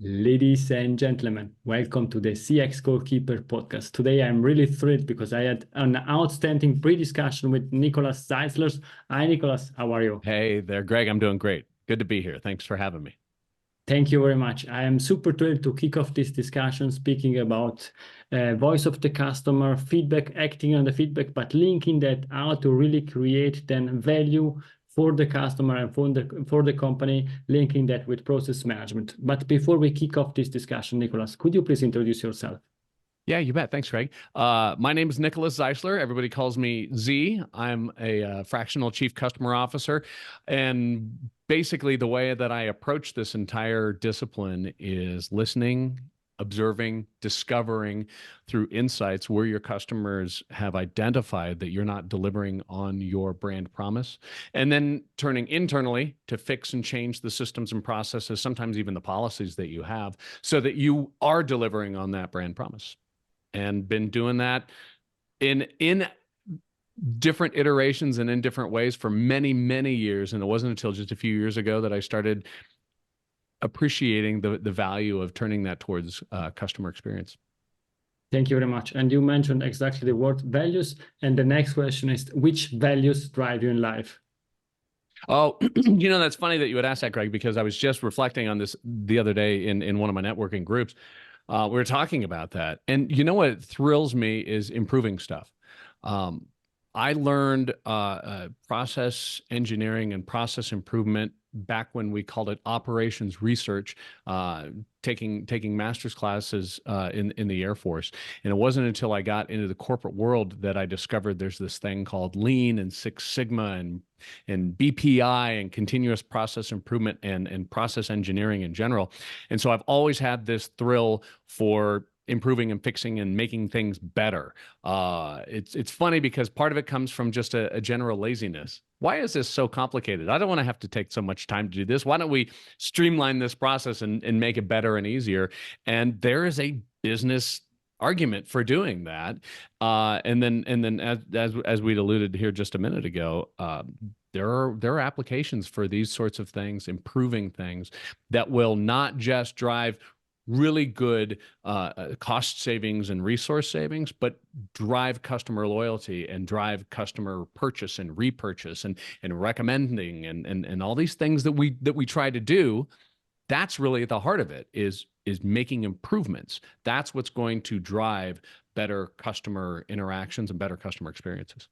Ladies and gentlemen, welcome to the CX Goalkeeper podcast. Today I'm really thrilled because I had an outstanding pre-discussion with Nicholas Zeisler. Hi Nicholas, how are you? Hey there, Greg. I'm doing great. Good to be here. Thanks for having me. Thank you very much. I am super thrilled to kick off this discussion speaking about voice of the customer, feedback, acting on the feedback, but linking that out to really create then value for the customer and for the company, linking that with process management. But before we kick off this discussion, Nicholas, could you please introduce yourself? Yeah, you bet. Thanks, Greg. My name is Nicholas Zeisler. Everybody calls me Z. I'm a fractional chief customer officer. And basically, the way that I approach this entire discipline is listening, observing, discovering through insights where your customers have identified that you're not delivering on your brand promise, and then turning internally to fix and change the systems and processes, sometimes even the policies that you have, so that you are delivering on that brand promise. And been doing that in different iterations and in different ways for many, many years. And it wasn't until just a few years ago that I started appreciating the value of turning that towards customer experience. Thank you very much. And you mentioned exactly the word values. And the next question is, which values drive you in life? Oh, that's funny that you would ask that, Greg, because I was just reflecting on this the other day in one of my networking groups. We were talking about that. And you know what thrills me is improving stuff. I learned process engineering and process improvement back when we called it operations research, taking master's classes in the Air Force. And it wasn't until I got into the corporate world that I discovered there's this thing called Lean and Six Sigma and BPI and continuous process improvement and process engineering in general. And so I've always had this thrill for improving and fixing and making things better. It's funny because part of it comes from just a general laziness. Why is this so complicated? I don't want to have to take so much time to do this. Why don't we streamline this process and make it better and easier? And there is a business argument for doing that. And then as we'd alluded here just a minute ago, there are applications for these sorts of things, improving things that will not just drive really good cost savings and resource savings, but drive customer loyalty and drive customer purchase and repurchase and recommending and all these things that we try to do. That's really at the heart of it, is making improvements. That's what's going to drive better customer interactions and better customer experiences.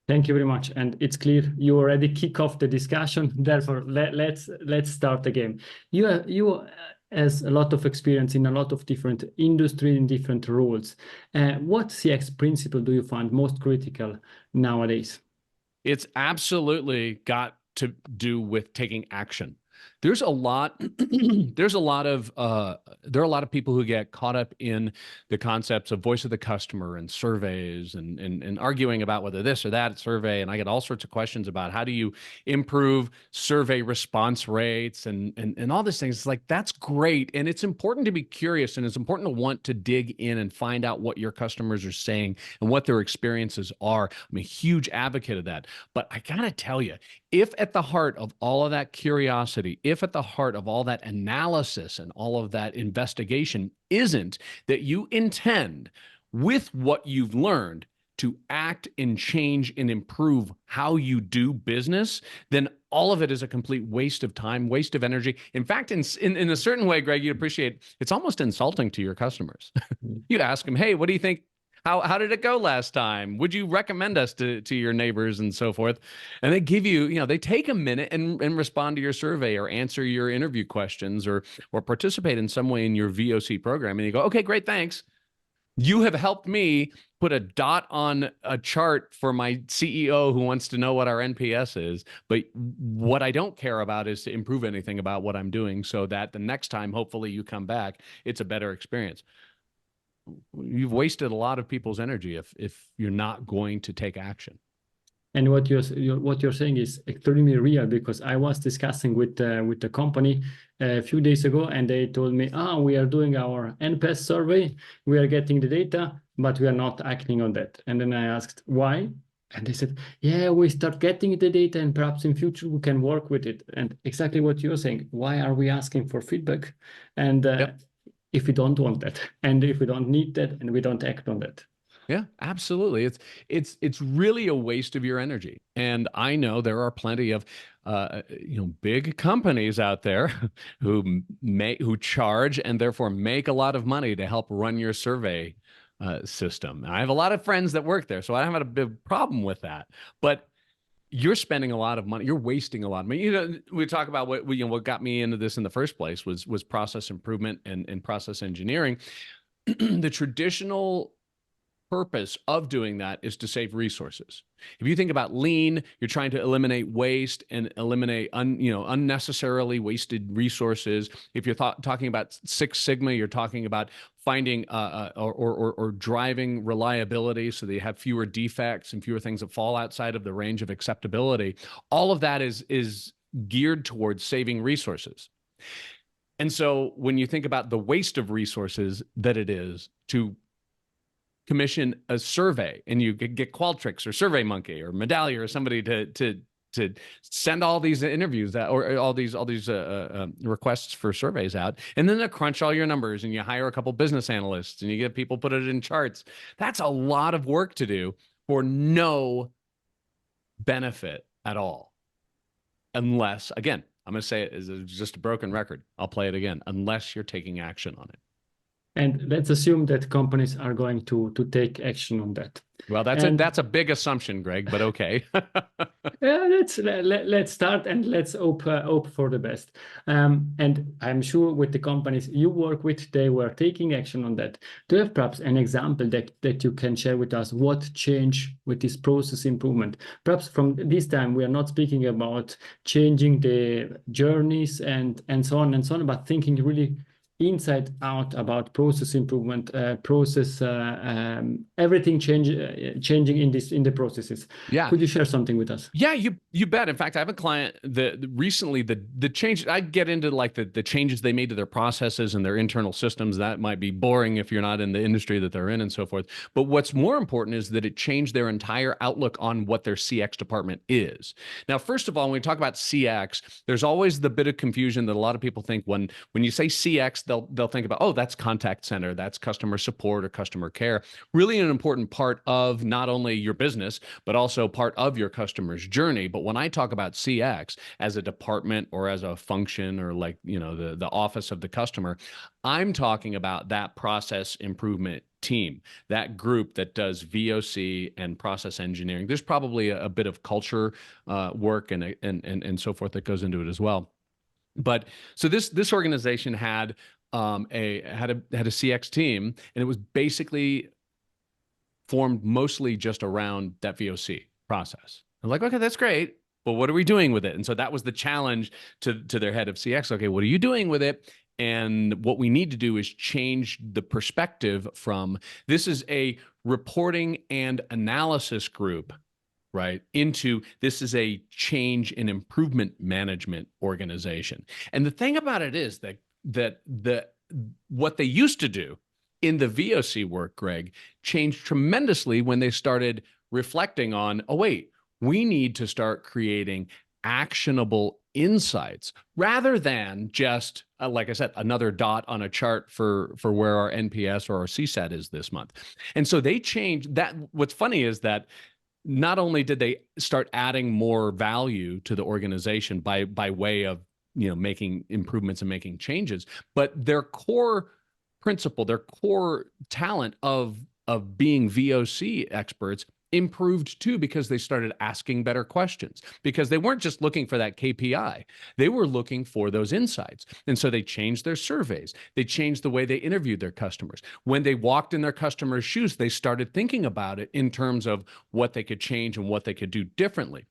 Thank you very much. And it's clear you already kick off the discussion. Therefore, let's start the game. You has a lot of experience in a lot of different industries in different roles. What CX principle do you find most critical nowadays? It's absolutely got to do with taking action. There are a lot of people who get caught up in the concepts of voice of the customer and surveys and arguing about whether this or that survey. And I get all sorts of questions about how do you improve survey response rates and all these things. It's like, that's great. And it's important to be curious, and it's important to want to dig in and find out what your customers are saying and what their experiences are. I'm a huge advocate of that. But I gotta tell you, if at the heart of all of that curiosity, if at the heart of all that analysis and all of that investigation isn't that you intend with what you've learned to act and change and improve how you do business, then all of it is a complete waste of time, waste of energy. In fact, in a certain way, Greg, you'd appreciate it's almost insulting to your customers. You'd ask them, hey, what do you think? How did it go last time? Would you recommend us to your neighbors and so forth? And they give you, they take a minute and respond to your survey or answer your interview questions or participate in some way in your VOC program. And you go, okay, great, thanks. You have helped me put a dot on a chart for my CEO who wants to know what our NPS is. But what I don't care about is to improve anything about what I'm doing so that the next time, hopefully you come back, it's a better experience. You've wasted a lot of people's energy if you're not going to take action. And what you're saying is extremely real, because I was discussing with the company a few days ago, and they told me, we are doing our NPS survey, we are getting the data, but we are not acting on that. And then I asked why, And they said, yeah, we start getting the data and perhaps in future we can work with it. And exactly what you're saying, why are we asking for feedback? And Yep. if we don't want that, and if we don't need that, and we don't act on that. Yeah, absolutely. It's really a waste of your energy. And I know there are plenty of big companies out there who charge and therefore make a lot of money to help run your survey system. And I have a lot of friends that work there, so I don't have a big problem with that. But you're spending a lot of money. You're wasting a lot of money. We talk about what got me into this in the first place was process improvement and process engineering. The traditional purpose of doing that is to save resources. If you think about lean, you're trying to eliminate waste and eliminate unnecessarily wasted resources. If you're talking about Six Sigma, you're talking about finding or driving reliability so that you have fewer defects and fewer things that fall outside of the range of acceptability. All of that is geared towards saving resources. And so when you think about the waste of resources that it is to commission a survey, and you get Qualtrics or SurveyMonkey or Medallia or somebody to send all these interviews or all these requests for surveys out, and then to crunch all your numbers, and you hire a couple business analysts and you get people put it in charts. That's a lot of work to do for no benefit at all. Unless, again, I'm going to say it is just a broken record. I'll play it again. Unless you're taking action on it. And let's assume that companies are going to take action on that. Well, that's a big assumption, Greg, but okay. Yeah, let's start and let's hope for the best. And I'm sure with the companies you work with, they were taking action on that. Do you have perhaps an example that you can share with us? What changed with this process improvement? Perhaps from this time, we are not speaking about changing the journeys and so on, but thinking really inside out about process improvement, everything changing in the processes. Yeah. Could you share something with us? Yeah, you bet. In fact, I have a client that recently the change. I get into like the changes they made to their processes and their internal systems. That might be boring if you're not in the industry that they're in and so forth. But what's more important is that it changed their entire outlook on what their CX department is. Now, first of all, when we talk about CX, there's always the bit of confusion that a lot of people think when you say CX, they'll think about, oh, that's contact center, that's customer support or customer care. Really an important part of not only your business, but also part of your customer's journey. But when I talk about CX as a department or as a function or like, the office of the customer, I'm talking about that process improvement team, that group that does VOC and process engineering. There's probably a bit of culture work and so forth that goes into it as well. But so this organization had a CX team, and it was basically formed mostly just around that VOC process. I'm like, okay, that's great, but what are we doing with it? And so that was the challenge to their head of CX. Okay, what are you doing with it? And what we need to do is change the perspective from this is a reporting and analysis group, right, into this is a change and improvement management organization. And the thing about it is that what they used to do in the VOC work, Greg, changed tremendously when they started reflecting on, oh, wait, we need to start creating actionable insights rather than just, like I said, another dot on a chart for where our NPS or our CSAT is this month. And so they changed that. What's funny is that not only did they start adding more value to the organization by way of making improvements and making changes, but their core principle, their core talent of being VOC experts improved too, because they started asking better questions, because they weren't just looking for that KPI. They were looking for those insights. And so they changed their surveys. They changed the way they interviewed their customers. When they walked in their customers' shoes, they started thinking about it in terms of what they could change and what they could do differently.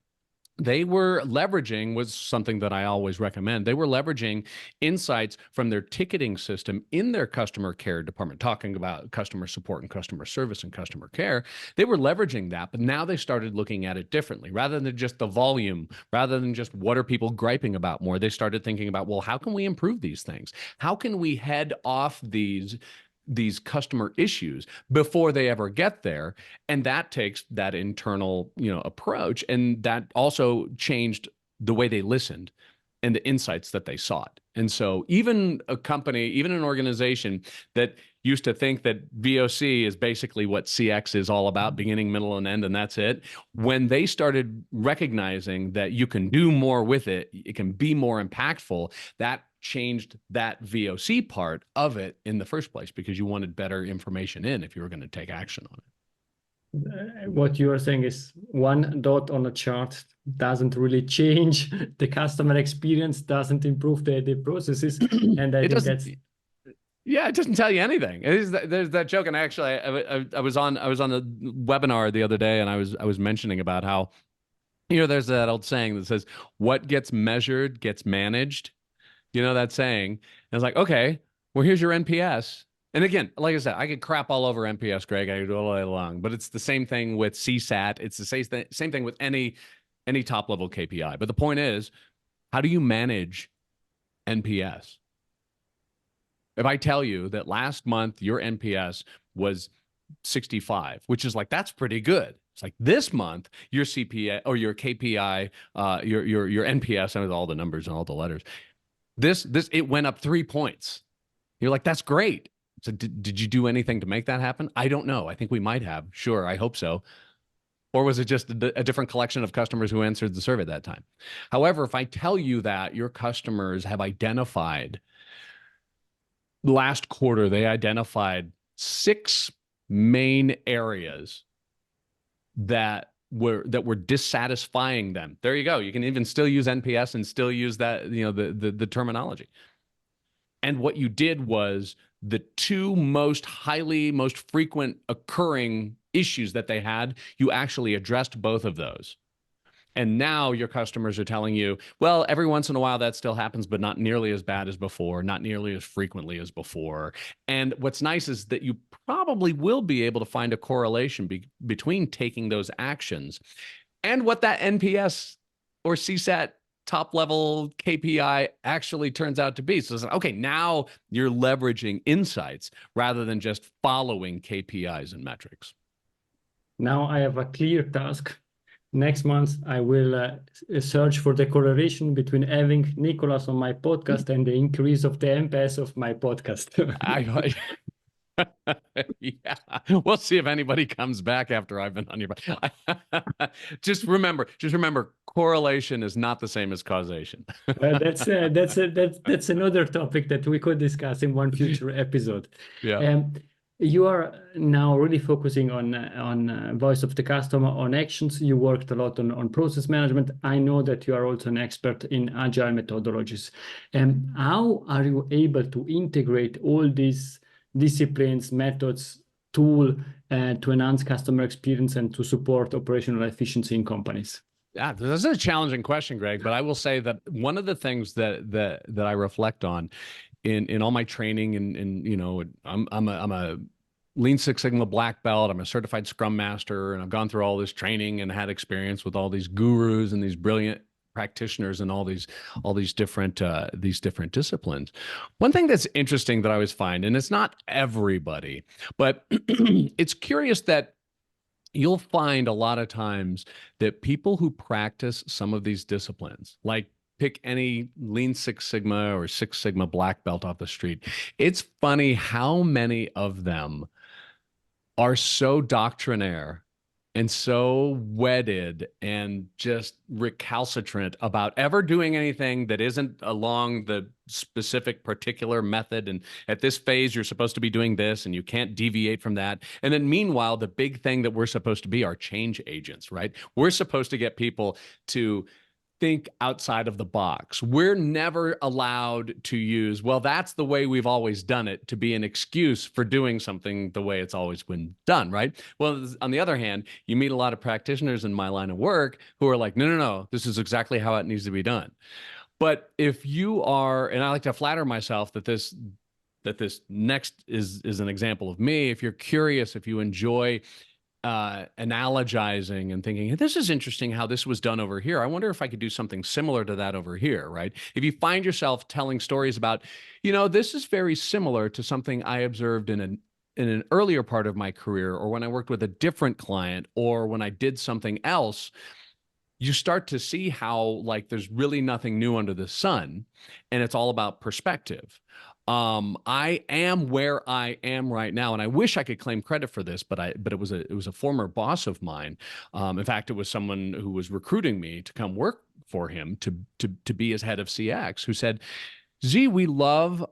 They were leveraging, was something that I always recommend, they were leveraging insights from their ticketing system in their customer care department, talking about customer support and customer service and customer care. They were leveraging that, but now they started looking at it differently. Rather than just the volume, rather than just what are people griping about more, they started thinking about, well, how can we improve these things? How can we head off these these customer issues before they ever get there. And that takes that internal, approach. And that also changed the way they listened and the insights that they sought. And so even a company, even an organization that used to think that VOC is basically what CX is all about, beginning, middle, and end, and that's it. When they started recognizing that you can do more with it, it can be more impactful, that changed that VOC part of it in the first place, because you wanted better information in if you were going to take action on it. What you are saying is one dot on a chart doesn't really change the customer experience, doesn't improve the processes, and I think that's. Yeah, it doesn't tell you anything. There's that joke, and actually, I was on a webinar the other day, and I was mentioning about how, there's that old saying that says, "What gets measured gets managed." You know that saying? And I was like, okay, well, here's your NPS. And again, like I said, I could crap all over NPS, Greg. I could do it all day long, but it's the same thing with CSAT. It's the same thing with any top level KPI. But the point is, how do you manage NPS? If I tell you that last month your NPS was 65, which is like, that's pretty good. It's like this month your CPA or your KPI, your NPS, and with all the numbers and all the letters, it went up 3 points. You're like, that's great. So did you do anything to make that happen? I don't know. I think we might have. Sure, I hope so. Or was it just a different collection of customers who answered the survey that time? However, if I tell you that your customers have identified last quarter, they identified 6 main areas that were dissatisfying them. There you go. You can even still use NPS and still use that, the terminology. And what you did was the 2 most frequent occurring issues that they had, you actually addressed both of those. And now your customers are telling you, well, every once in a while that still happens, but not nearly as bad as before, not nearly as frequently as before. And what's nice is that you probably will be able to find a correlation between taking those actions and what that NPS or CSAT top level KPI actually turns out to be. So it's like, okay, now you're leveraging insights rather than just following KPIs and metrics. Now I have a clear task. Next month, I will search for the correlation between having Nicholas on my podcast and the increase of the NPS of my podcast. Yeah, we'll see if anybody comes back after I've been on your. Just remember, correlation is not the same as causation. That's another topic that we could discuss in one future episode. Yeah. You are now really focusing on voice of the customer, on actions. You worked a lot on process management. I know that you are also an expert in agile methodologies. How are you able to integrate all these disciplines, methods, tool to enhance customer experience and to support operational efficiency in companies? Yeah, this is a challenging question, Greg, but I will say that one of the things that I reflect on in all my training, and I'm a Lean Six Sigma black belt. I'm a certified Scrum Master, and I've gone through all this training and had experience with all these gurus and these brilliant practitioners and all these different disciplines. One thing that's interesting that I always find, and it's not everybody, but it's curious that you'll find a lot of times that people who practice some of these disciplines, like pick any Lean Six Sigma or Six Sigma black belt off the street, it's funny how many of them are so doctrinaire and so wedded and just recalcitrant about ever doing anything that isn't along the specific particular method. And at this phase, you're supposed to be doing this and you can't deviate from that. And then meanwhile, the big thing that we're supposed to be are change agents, right? We're supposed to get people to think outside of the box. We're never allowed to use, well, that's the way we've always done it, to be an excuse for doing something the way it's always been done, right? Well, on the other hand, you meet a lot of practitioners in my line of work who are like, no, this is exactly how it needs to be done. But if you are, and I like to flatter myself that this next is an example of me, if you're curious, if you enjoy analogizing and thinking, this is interesting how this was done over here. I wonder if I could do something similar to that over here, right? If you find yourself telling stories about, this is very similar to something I observed in an earlier part of my career, or when I worked with a different client, or when I did something else, you start to see how like there's really nothing new under the sun, and it's all about perspective. I am where I am right now, and I wish I could claim credit for this, but it was a former boss of mine. In fact, it was someone who was recruiting me to come work for him to be his head of CX, who said, Z, we love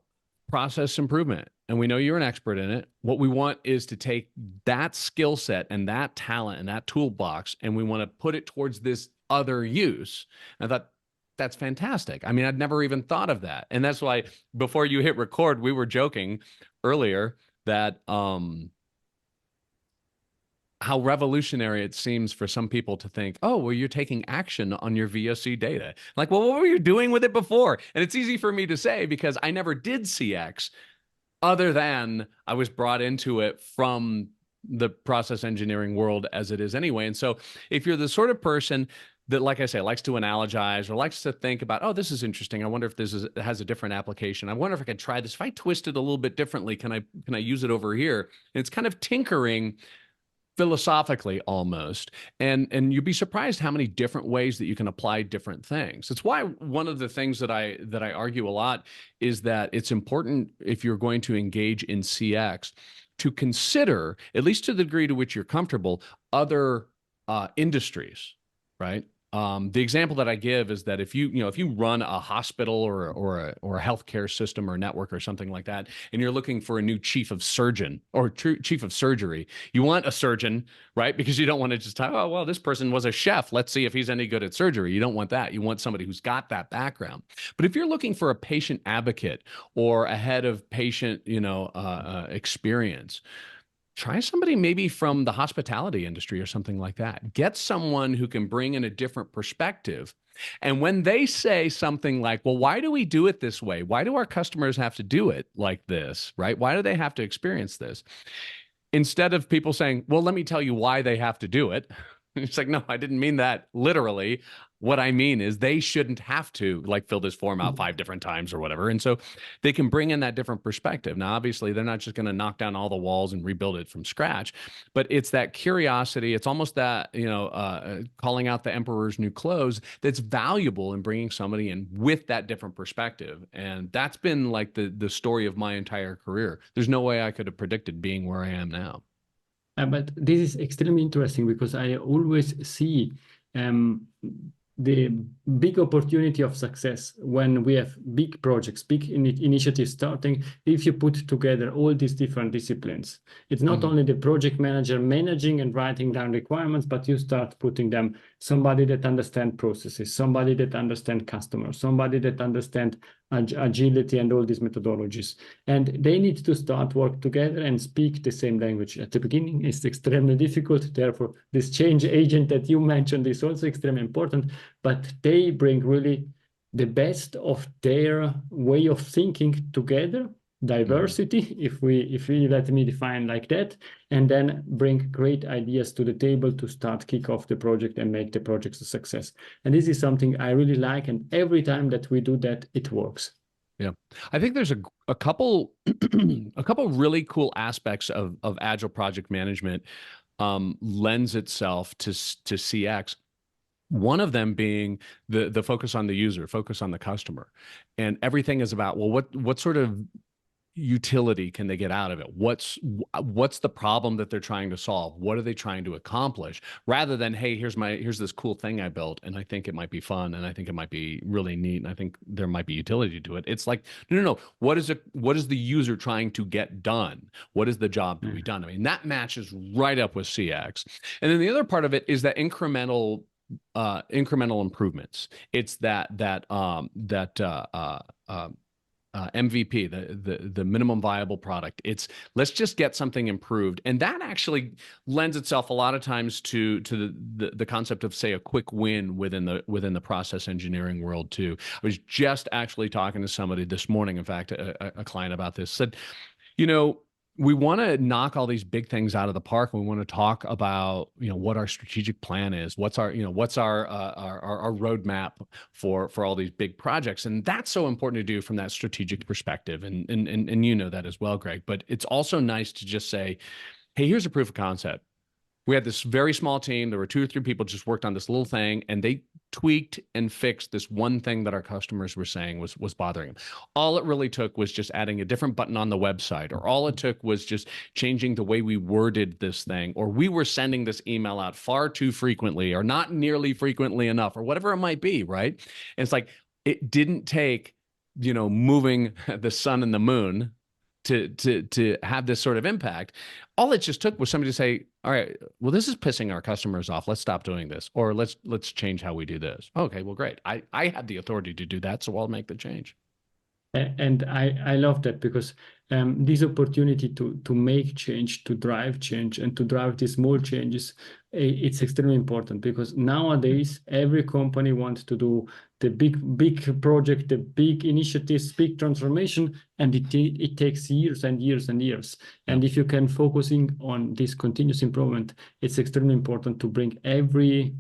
process improvement, and we know you're an expert in it. What we want is to take that skill set and that talent and that toolbox, and we want to put it towards this other use. And I thought, that's fantastic. I mean, I'd never even thought of that. And that's why before you hit record, we were joking earlier that how revolutionary it seems for some people to think, oh, well, you're taking action on your VOC data. Like, well, what were you doing with it before? And it's easy for me to say because I never did CX, other than I was brought into it from the process engineering world as it is anyway. And so if you're the sort of person that, like I say, likes to analogize or likes to think about, oh, this is interesting. I wonder if has a different application. I wonder if I could try this. If I twist it a little bit differently, can I use it over here? And it's kind of tinkering philosophically almost, and you'd be surprised how many different ways that you can apply different things. It's why one of the things that I argue a lot is that it's important, if you're going to engage in CX, to consider, at least to the degree to which you're comfortable, other industries, right? The example that I give is that if you run a hospital or a healthcare system or network or something like that, and you're looking for a new chief of surgeon or chief of surgery, you want a surgeon, right? Because you don't want to just talk, oh, well, this person was a chef. Let's see if he's any good at surgery. You don't want that. You want somebody who's got that background. But if you're looking for a patient advocate or a head of patient, experience, try somebody maybe from the hospitality industry or something like that. Get someone who can bring in a different perspective. And when they say something like, well, why do we do it this way? Why do our customers have to do it like this, right? Why do they have to experience this? Instead of people saying, well, let me tell you why they have to do it. It's like, no, I didn't mean that literally. What I mean is they shouldn't have to like fill this form out 5 different times or whatever. And so they can bring in that different perspective. Now, obviously, they're not just going to knock down all the walls and rebuild it from scratch, but it's that curiosity. It's almost that, calling out the emperor's new clothes that's valuable in bringing somebody in with that different perspective. And that's been like the story of my entire career. There's no way I could have predicted being where I am now. But this is extremely interesting because I always see the big opportunity of success when we have big projects, big initiatives starting, if you put together all these different disciplines. It's not only the project manager managing and writing down requirements, but you start putting them, somebody that understands processes, somebody that understands customers, somebody that understands agility and all these methodologies. And they need to start work together and speak the same language. At the beginning, it's extremely difficult. Therefore, this change agent that you mentioned is also extremely important, but they bring really the best of their way of thinking together, diversity, if we let me define like that, and then bring great ideas to the table to start kick off the project and make the project a success. And this is something I really like, and every time that we do that, it works. Yeah, I think there's a couple a couple really cool aspects of agile project management lends itself to CX. One of them being the focus on the user, focus on the customer, and everything is about, well, what sort of utility can they get out of it? What's the problem that they're trying to solve? What are they trying to accomplish? Rather than, hey, here's this cool thing I built, and I think it might be fun, and I think it might be really neat, and I think there might be utility to it. It's like, no. What is the user trying to get done? What is the job to be done? I mean, that matches right up with CX. And then the other part of it is that incremental improvements. It's that MVP, the minimum viable product. It's let's just get something improved, and that actually lends itself a lot of times to the concept of, say, a quick win within the process engineering world too. I was just actually talking to somebody this morning, in fact, a client, about this. Said, we want to knock all these big things out of the park, and we want to talk about, what our strategic plan is, what's our roadmap for all these big projects. And that's so important to do from that strategic perspective. And you know that as well, Greg. But it's also nice to just say, hey, here's a proof of concept. We had this very small team. There were 2 or 3 people just worked on this little thing, and they tweaked and fixed this one thing that our customers were saying was bothering them. All it really took was just adding a different button on the website, or all it took was just changing the way we worded this thing, or we were sending this email out far too frequently, or not nearly frequently enough, or whatever it might be, right? And it's like, it didn't take, moving the sun and the moon to have this sort of impact. All it just took was somebody to say, all right, well, this is pissing our customers off. Let's stop doing this, or let's change how we do this. Okay, well, great. I have the authority to do that, so I'll make the change. And I love that, because this opportunity to make change, to drive change, and to drive these small changes, it's extremely important, because nowadays every company wants to do the big project, the big initiatives, big transformation, and it takes years and years and years. And if you can focusing on this continuous improvement, it's extremely important to bring every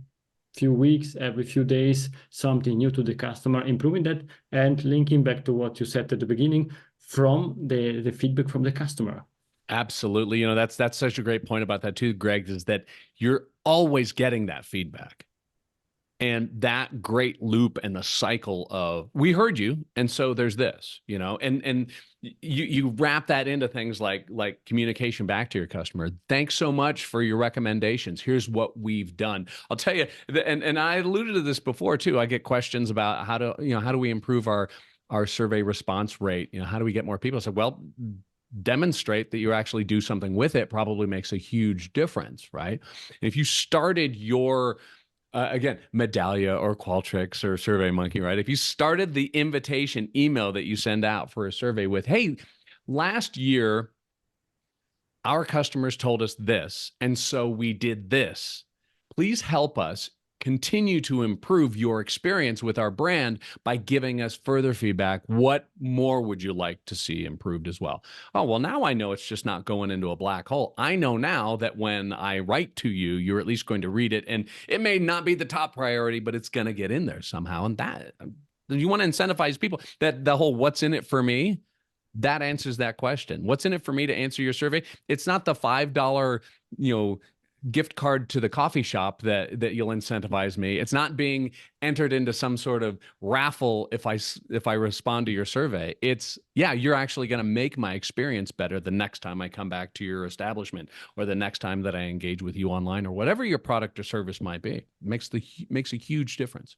few weeks, every few days, something new to the customer, improving that, and linking back to what you said at the beginning from the feedback from the customer. Absolutely. That's such a great point about that too, Greg, is that you're always getting that feedback. And that great loop and the cycle of, we heard you, and so there's this, and you wrap that into things like communication back to your customer. Thanks so much for your recommendations. Here's what we've done. I'll tell you, and I alluded to this before too. I get questions about how do we improve our survey response rate? How do we get more people? So, well, demonstrate that you actually do something with it probably makes a huge difference, right? And if you started your again, Medallia or Qualtrics or SurveyMonkey, right? If you started the invitation email that you send out for a survey with, hey, last year, our customers told us this, and so we did this. Please help us continue to improve your experience with our brand by giving us further feedback. What more would you like to see improved as well? Oh, well, now I know it's just not going into a black hole. I know now that when I write to you, you're at least going to read it, and it may not be the top priority, but it's going to get in there somehow. And that, you want to incentivize people. That the whole what's in it for me, that answers that question. What's in it for me to answer your survey? It's not the $5, gift card to the coffee shop that you'll incentivize me. It's not being entered into some sort of raffle if I respond to your survey. It's, yeah, you're actually going to make my experience better the next time I come back to your establishment, or the next time that I engage with you online, or whatever your product or service might be. Makes a huge difference.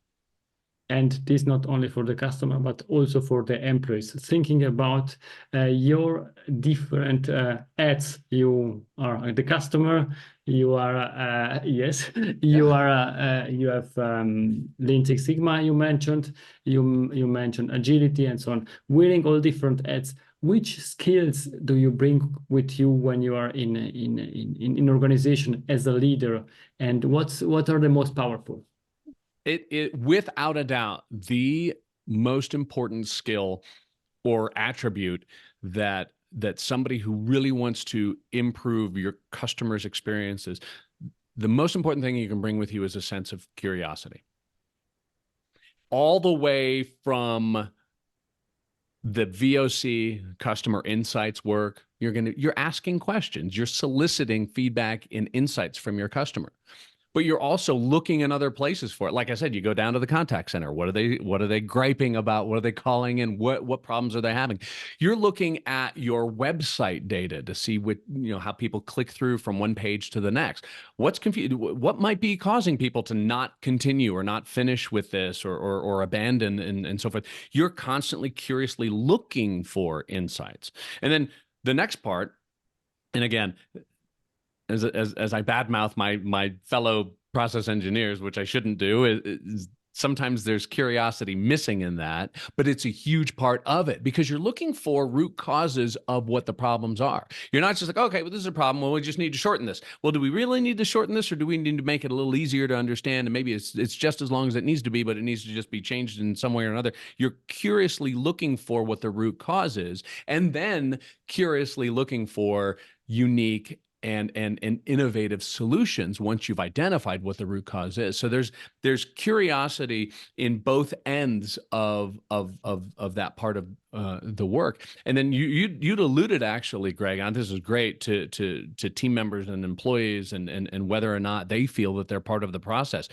And this not only for the customer, but also for the employees. Thinking about your different ads, you are the customer, you are, yes, you are, you have Lean Six Sigma, you mentioned agility and so on, wearing all different ads. Which skills do you bring with you when you are in organization as a leader, and what are the most powerful? It without a doubt, the most important skill or attribute that somebody who really wants to improve your customers' experiences, the most important thing you can bring with you is a sense of curiosity. All the way from the VOC customer insights work, you're asking questions, you're soliciting feedback and insights from your customer. But you're also looking in other places for it. Like I said, you go down to the contact center. What are they griping about? What are they calling in? What problems are they having? You're looking at your website data to see how people click through from one page to the next. What's confused? What might be causing people to not continue or not finish with this, or abandon and so forth? You're constantly curiously looking for insights. And then the next part, and again, as I badmouth my fellow process engineers, which I shouldn't do, is sometimes there's curiosity missing in that, but it's a huge part of it because you're looking for root causes of what the problems are. You're not just like, okay, well, this is a problem. Well, we just need to shorten this. Well, do we really need to shorten this, or do we need to make it a little easier to understand? And maybe it's just as long as it needs to be, but it needs to just be changed in some way or another. You're curiously looking for what the root cause is, and then curiously looking for unique and innovative solutions once you've identified what the root cause is. So there's curiosity in both ends of that part of the work. And then you'd alluded actually, Greg, and this is great, to team members and employees and whether or not they feel that they're part of the process.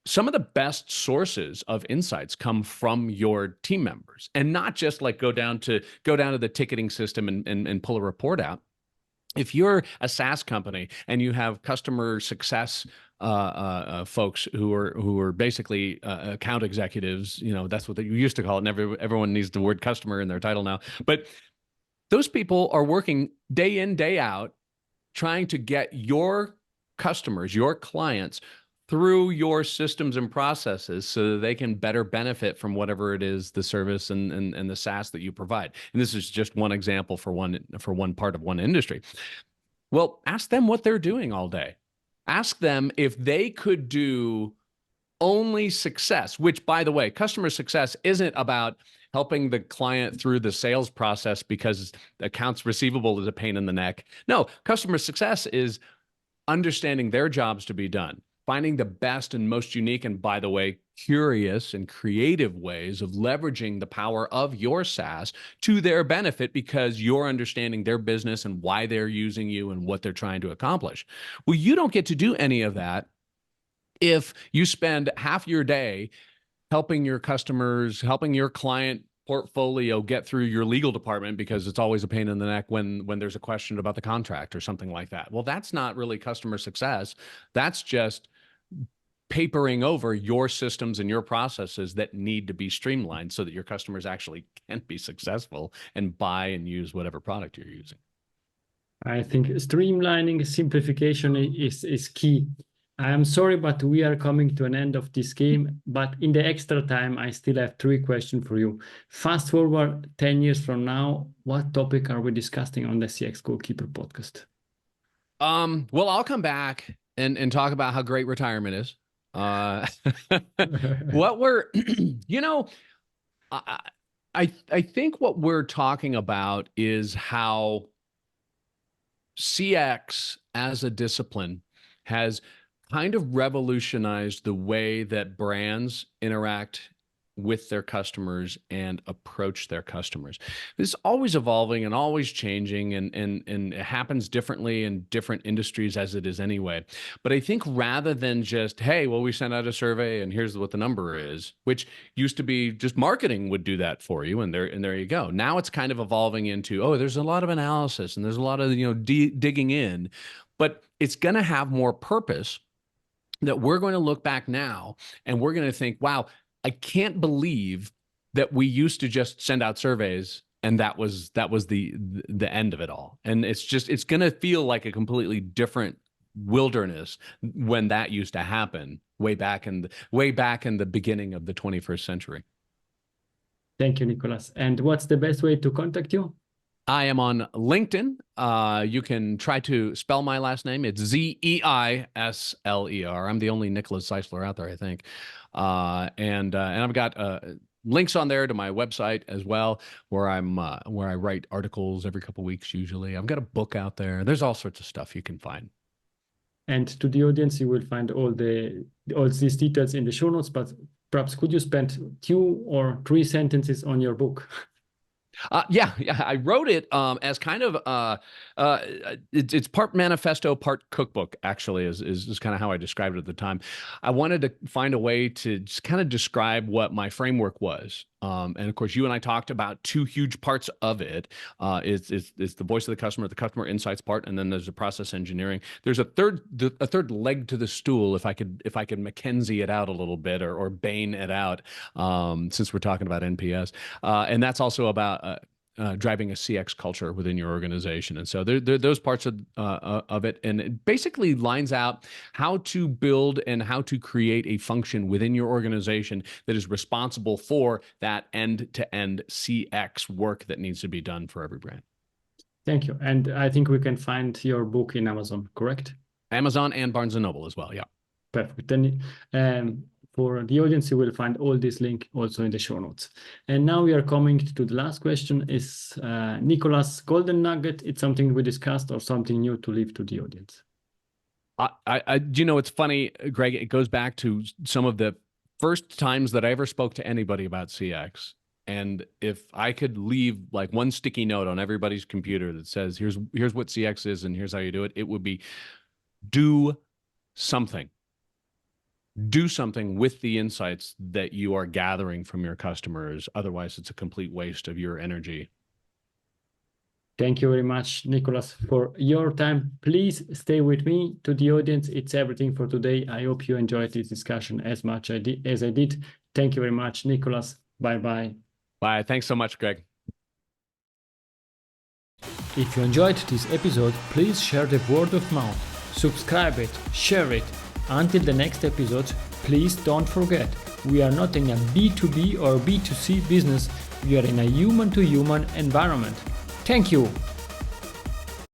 Some of the best sources of insights come from your team members, and not just like go down to the ticketing system and pull a report out. If you're a SaaS company and you have customer success folks who are basically account executives, that's what you used to call it. And everyone needs the word customer in their title now. But those people are working day in, day out, trying to get your customers, your clients, through your systems and processes so that they can better benefit from whatever it is, the service and the SaaS that you provide. And this is just one example for one part of one industry. Well, ask them what they're doing all day. Ask them if they could do only success, which, by the way, customer success isn't about helping the client through the sales process because accounts receivable is a pain in the neck. No, customer success is understanding their jobs to be done, finding the best and most unique and, by the way, curious and creative ways of leveraging the power of your SaaS to their benefit because you're understanding their business and why they're using you and what they're trying to accomplish. Well, you don't get to do any of that if you spend half your day helping your customers, helping your client portfolio get through your legal department because it's always a pain in the neck when there's a question about the contract or something like that. Well, that's not really customer success. That's just papering over your systems and your processes that need to be streamlined so that your customers actually can be successful and buy and use whatever product you're using. I think streamlining, simplification is key. I'm sorry, but we are coming to an end of this game. But in the extra time, I still have 3 questions for you. Fast forward 10 years from now, what topic are we discussing on the CX Goalkeeper podcast? Well, I'll come back and talk about how great retirement is. What we're, I think what we're talking about is how CX as a discipline has kind of revolutionized the way that brands interact with their customers and approach their customers. It's always evolving and always changing, and it happens differently in different industries as it is anyway. But I think rather than just, hey, well, we sent out a survey and here's what the number is, which used to be just marketing would do that for you, and there you go. Now it's kind of evolving into, oh, there's a lot of analysis and there's a lot of digging in, but it's going to have more purpose. That we're going to look back now and we're going to think, wow, I can't believe that we used to just send out surveys and that was the end of it all. And it's going to feel like a completely different wilderness when that used to happen way back in the beginning of the 21st century. Thank you, Nicholas. And what's the best way to contact you? I am on LinkedIn. You can try to spell my last name. It's Zeisler. I'm the only Nicholas Zeisler out there, I think. And I've got links on there to my website as well, where I write articles every couple of weeks usually. I've got a book out there. There's all sorts of stuff you can find. And to the audience, you will find all these details in the show notes. But perhaps could you spend 2 or 3 sentences on your book? Yeah. I wrote it as kind of it's part manifesto, part cookbook. Actually, is kind of how I described it at the time. I wanted to find a way to just kind of describe what my framework was. And of course, you and I talked about 2 huge parts of it. It's the voice of the customer insights part, and then there's the process engineering. There's a third leg to the stool, if I could Mackenzie it out a little bit or Bain it out, since we're talking about NPS. And that's also about driving a CX culture within your organization. And so those parts of it, and it basically lines out how to build and how to create a function within your organization that is responsible for that end-to-end CX work that needs to be done for every brand. Thank you. And I think we can find your book in Amazon, correct? Amazon and Barnes & Noble as well, yeah. Perfect. Then for the audience, you will find all this link also in the show notes. And now we are coming to the last question. Is Nicholas golden nugget? It's something we discussed or something new to leave to the audience? It's funny, Greg, it goes back to some of the first times that I ever spoke to anybody about CX. And if I could leave like one sticky note on everybody's computer that says, here's what CX is and here's how you do it, it would be do something. Do something with the insights that you are gathering from your customers. Otherwise, it's a complete waste of your energy. Thank you very much, Nicholas, for your time. Please stay with me. To the audience, it's everything for today. I hope you enjoyed this discussion as much as I did. Thank you very much, Nicholas. Bye-bye. Bye. Thanks so much, Greg. If you enjoyed this episode, please share the word of mouth. Subscribe it, share it. Until the next episode, please don't forget, we are not in a B2B or B2C business, we are in a human-to-human environment. Thank you!